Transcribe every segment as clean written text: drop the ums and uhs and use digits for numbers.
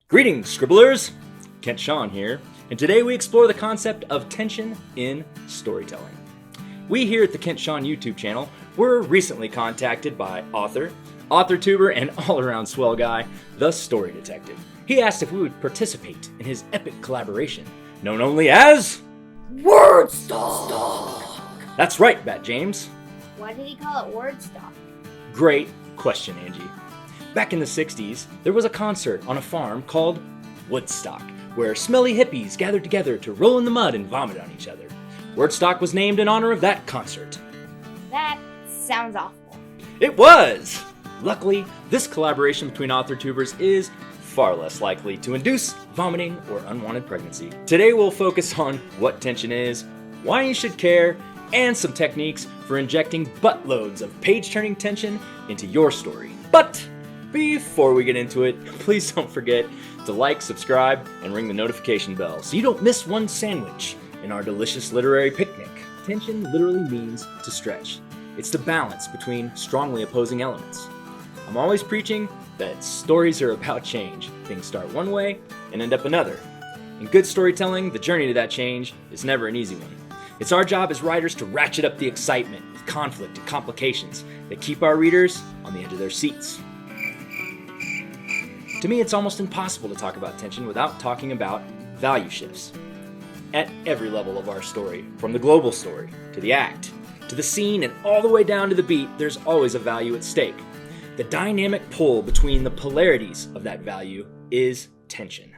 Greetings, scribblers! Shawn here, and today we explore the concept of tension in storytelling. We here at the Shawn YouTube channel were recently contacted by author, Authortuber, and all-around swell guy, the Story Detective. He asked if we would participate in his epic collaboration, known only as... Wordstock! That's right, Bat James. Why did he call it Wordstock? Great question, Angie. Back in the 60s, there was a concert on a farm called Woodstock, where smelly hippies gathered together to roll in the mud and vomit on each other. Wordstock was named in honor of that concert. That sounds awful. It was! Luckily, this collaboration between Authortubers is far less likely to induce vomiting or unwanted pregnancy. Today we'll focus on what tension is, why you should care, and some techniques for injecting buttloads of page-turning tension into your story. But before we get into it, please don't forget to like, subscribe, and ring the notification bell so you don't miss one sandwich in our delicious literary picnic. Tension literally means to stretch. It's the balance between strongly opposing elements. I'm always preaching that stories are about change. Things start one way and end up another. In good storytelling, the journey to that change is never an easy one. It's our job as writers to ratchet up the excitement with conflict and complications that keep our readers on the edge of their seats. To me, it's almost impossible to talk about tension without talking about value shifts. At every level of our story, from the global story, to the act, to the scene, and all the way down to the beat, there's always a value at stake. The dynamic pull between the polarities of that value is tension.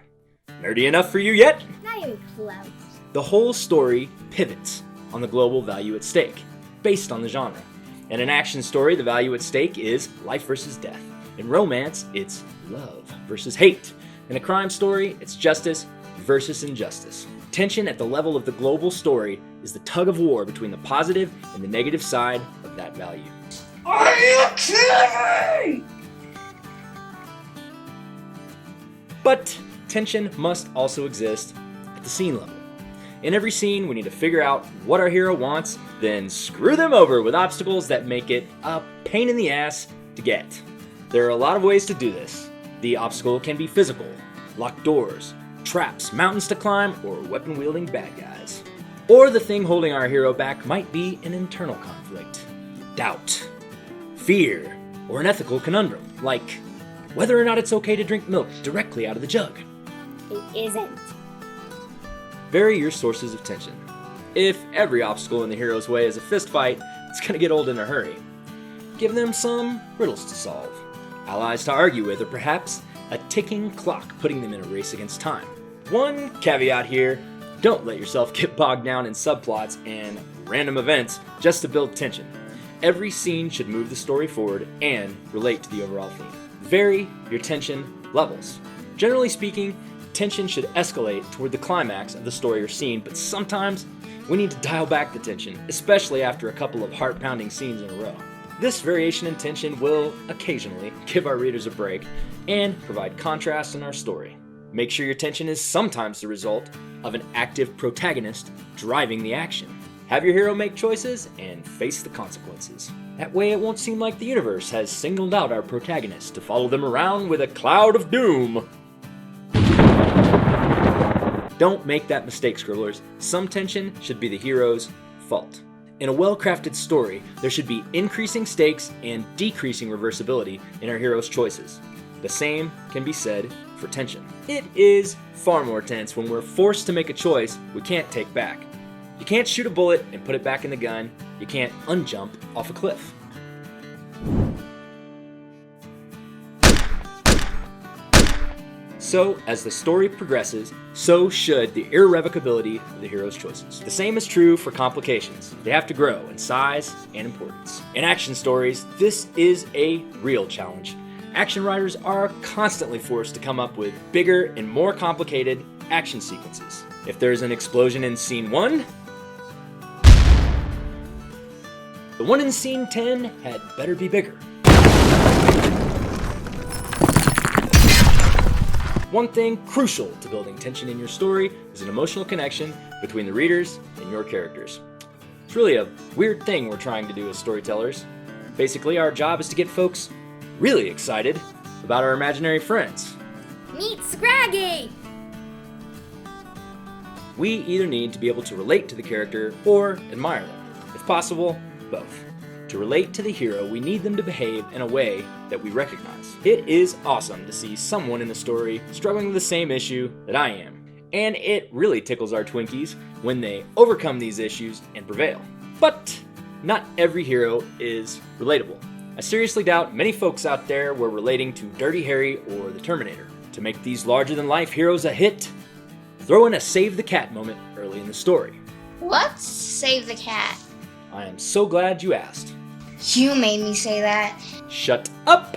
Nerdy enough for you yet? Not even close. The whole story pivots on the global value at stake, based on the genre. In an action story, the value at stake is life versus death. In romance, it's love versus hate. In a crime story, it's justice versus injustice. Tension at the level of the global story is the tug of war between the positive and the negative side of that value. Are you kidding me? But tension must also exist at the scene level. In every scene, we need to figure out what our hero wants, then screw them over with obstacles that make it a pain in the ass to get. There are a lot of ways to do this. The obstacle can be physical, locked doors, traps, mountains to climb, or weapon-wielding bad guys. Or the thing holding our hero back might be an internal conflict, doubt, fear, or an ethical conundrum, like whether or not it's okay to drink milk directly out of the jug. It isn't. Vary your sources of tension. If every obstacle in the hero's way is a fist fight, it's gonna get old in a hurry. Give them some riddles to solve, allies to argue with, or perhaps a ticking clock putting them in a race against time. One caveat here, don't let yourself get bogged down in subplots and random events just to build tension. Every scene should move the story forward and relate to the overall theme. Vary your tension levels. Generally speaking, tension should escalate toward the climax of the story or scene, but sometimes we need to dial back the tension, especially after a couple of heart-pounding scenes in a row. This variation in tension will occasionally give our readers a break and provide contrast in our story. Make sure your tension is sometimes the result of an active protagonist driving the action. Have your hero make choices and face the consequences. That way it won't seem like the universe has singled out our protagonist to follow them around with a cloud of doom. Don't make that mistake, scribblers. Some tension should be the hero's fault. In a well-crafted story, there should be increasing stakes and decreasing reversibility in our hero's choices. The same can be said for tension. It is far more tense when we're forced to make a choice we can't take back. You can't shoot a bullet and put it back in the gun. You can't unjump off a cliff. So, as the story progresses, so should the irrevocability of the hero's choices. The same is true for complications. They have to grow in size and importance. In action stories, this is a real challenge. Action writers are constantly forced to come up with bigger and more complicated action sequences. If there's an explosion in scene 1, the one in scene 10 had better be bigger. One thing crucial to building tension in your story is an emotional connection between the readers and your characters. It's really a weird thing we're trying to do as storytellers. Basically, our job is to get folks really excited about our imaginary friends. Meet Scraggy! We either need to be able to relate to the character or admire them. If possible, both. To relate to the hero, we need them to behave in a way that we recognize. It is awesome to see someone in the story struggling with the same issue that I am. And it really tickles our Twinkies when they overcome these issues and prevail. But not every hero is relatable. I seriously doubt many folks out there were relating to Dirty Harry or the Terminator. To make these larger-than-life heroes a hit, throw in a Save the Cat moment early in the story. What's Save the Cat? I am so glad you asked. You made me say that. Shut up!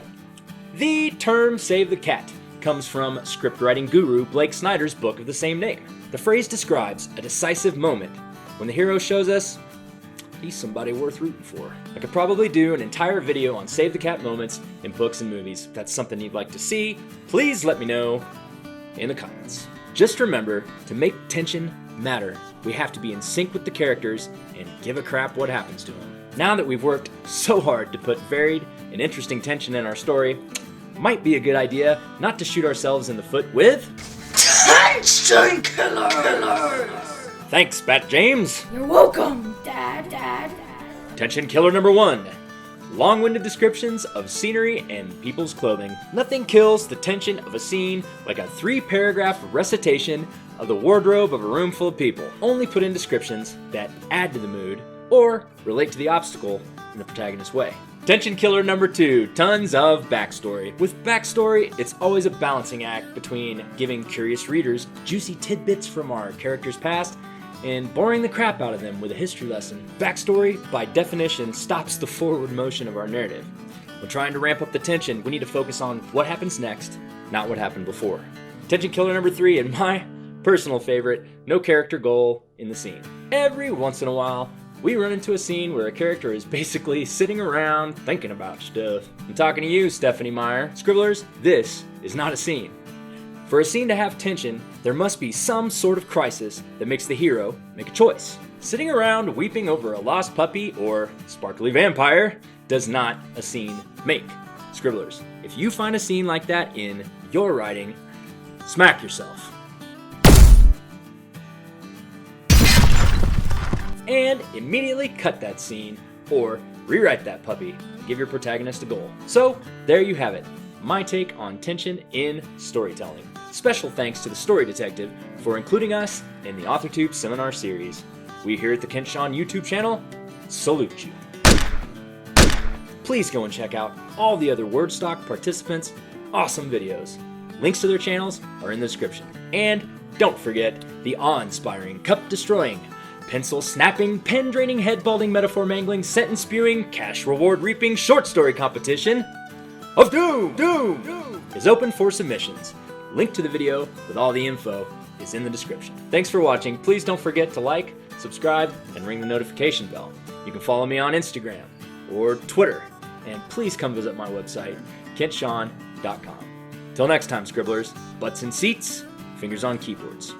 The term Save the Cat comes from scriptwriting guru Blake Snyder's book of the same name. The phrase describes a decisive moment when the hero shows us he's somebody worth rooting for. I could probably do an entire video on Save the Cat moments in books and movies. If that's something you'd like to see, please let me know in the comments. Just remember, to make tension matter, we have to be in sync with the characters and give a crap what happens to them. Now that we've worked so hard to put varied and interesting tension in our story, might be a good idea not to shoot ourselves in the foot with Tension Killers! Thanks, Bat James! You're welcome, Dad. Tension killer number 1. Long-winded descriptions of scenery and people's clothing. Nothing kills the tension of a scene like a 3-paragraph recitation of the wardrobe of a room full of people. Only put in descriptions that add to the mood or relate to the obstacle in the protagonist's way. Tension killer number 2, tons of backstory. With backstory, it's always a balancing act between giving curious readers juicy tidbits from our character's past and boring the crap out of them with a history lesson. Backstory, by definition, stops the forward motion of our narrative. When trying to ramp up the tension, we need to focus on what happens next, not what happened before. Tension killer number 3, and my personal favorite, no character goal in the scene. Every once in a while, we run into a scene where a character is basically sitting around thinking about stuff. I'm talking to you, Stephanie Meyer. Scribblers, this is not a scene. For a scene to have tension, there must be some sort of crisis that makes the hero make a choice. Sitting around weeping over a lost puppy or sparkly vampire does not a scene make. Scribblers, if you find a scene like that in your writing, smack yourself. And immediately cut that scene or rewrite that puppy and give your protagonist a goal. So there you have it, my take on tension in storytelling. Special thanks to the Story Detective for including us in the Authortube seminar series. We here at the Kent Shawn YouTube channel salute you. Please go and check out all the other Wordstock participants' awesome videos. Links to their channels are in the description. And don't forget the awe-inspiring, cup-destroying, pencil-snapping, pen-draining, head-balding, metaphor-mangling, sentence-spewing, cash-reward-reaping short story competition of Doom is open for submissions. Link to the video with all the info is in the description. Thanks for watching. Please don't forget to like, subscribe, and ring the notification bell. You can follow me on Instagram or Twitter. And please come visit my website, kentshawn.com. Till next time, Scribblers, butts in seats, fingers on keyboards.